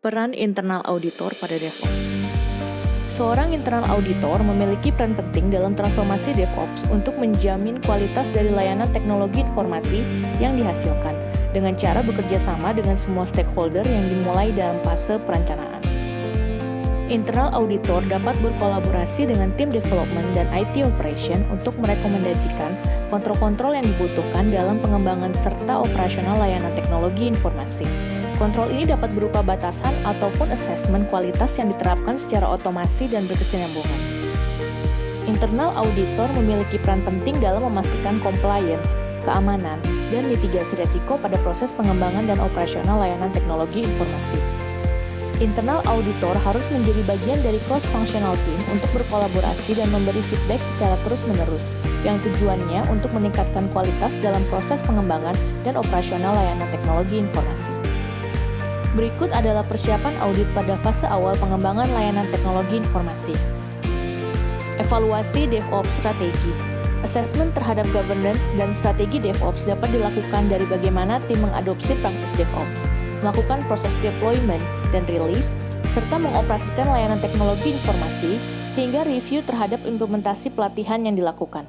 Peran internal auditor pada DevOps. Seorang internal auditor memiliki peran penting dalam transformasi DevOps untuk menjamin kualitas dari layanan teknologi informasi yang dihasilkan dengan cara bekerja sama dengan semua stakeholder yang dimulai dalam fase perencanaan. Internal auditor dapat berkolaborasi dengan tim development dan IT operation untuk merekomendasikan kontrol-kontrol yang dibutuhkan dalam pengembangan serta operasional layanan teknologi informasi. Kontrol ini dapat berupa batasan ataupun asesmen kualitas yang diterapkan secara otomasi dan berkesinambungan. Internal auditor memiliki peran penting dalam memastikan compliance, keamanan, dan mitigasi risiko pada proses pengembangan dan operasional layanan teknologi informasi. Internal auditor harus menjadi bagian dari cross-functional team untuk berkolaborasi dan memberi feedback secara terus-menerus, yang tujuannya untuk meningkatkan kualitas dalam proses pengembangan dan operasional layanan teknologi informasi. Berikut adalah persiapan audit pada fase awal pengembangan layanan teknologi informasi. Evaluasi DevOps strategi. Assessment terhadap governance dan strategi DevOps dapat dilakukan dari bagaimana tim mengadopsi praktis DevOps, melakukan proses deployment dan release, serta mengoperasikan layanan teknologi informasi, hingga review terhadap implementasi pelatihan yang dilakukan.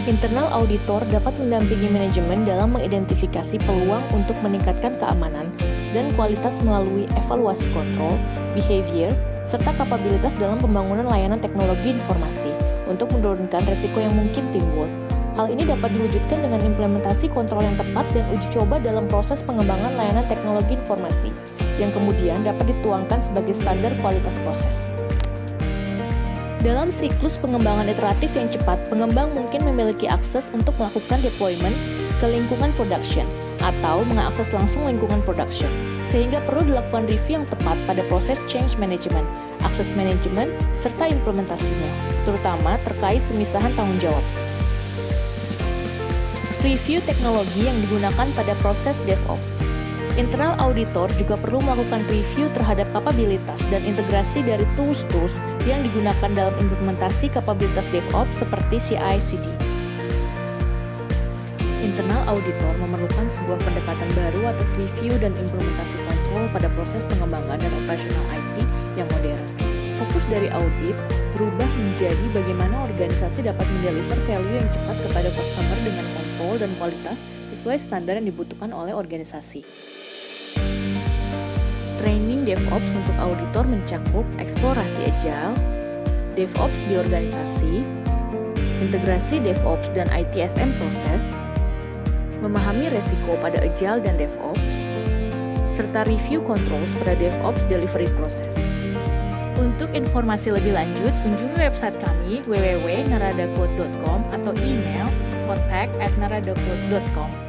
Internal auditor dapat mendampingi manajemen dalam mengidentifikasi peluang untuk meningkatkan keamanan dan kualitas melalui evaluasi kontrol, behavior, serta kapabilitas dalam pembangunan layanan teknologi informasi untuk menurunkan risiko yang mungkin timbul. Hal ini dapat diwujudkan dengan implementasi kontrol yang tepat dan uji coba dalam proses pengembangan layanan teknologi informasi, yang kemudian dapat dituangkan sebagai standar kualitas proses. Dalam siklus pengembangan iteratif yang cepat, pengembang mungkin memiliki akses untuk melakukan deployment ke lingkungan production atau mengakses langsung lingkungan production, sehingga perlu dilakukan review yang tepat pada proses change management, akses management, serta implementasinya, terutama terkait pemisahan tanggung jawab. Review teknologi yang digunakan pada proses DevOps. Internal auditor juga perlu melakukan review terhadap kapabilitas dan integrasi dari tools-tools yang digunakan dalam implementasi kapabilitas DevOps seperti CI/CD. Internal auditor memerlukan sebuah pendekatan baru atas review dan implementasi kontrol pada proses pengembangan dan operasional IT yang modern. Fokus dari audit berubah menjadi bagaimana organisasi dapat mendeliver value yang cepat kepada customer dengan kontrol dan kualitas sesuai standar yang dibutuhkan oleh organisasi. Training DevOps untuk auditor mencakup eksplorasi agile, DevOps di organisasi, integrasi DevOps dan ITSM proses, memahami resiko pada agile dan DevOps, serta review controls pada DevOps delivery process. Untuk informasi lebih lanjut, kunjungi website kami www.naradacode.com atau email contact@naradacode.com.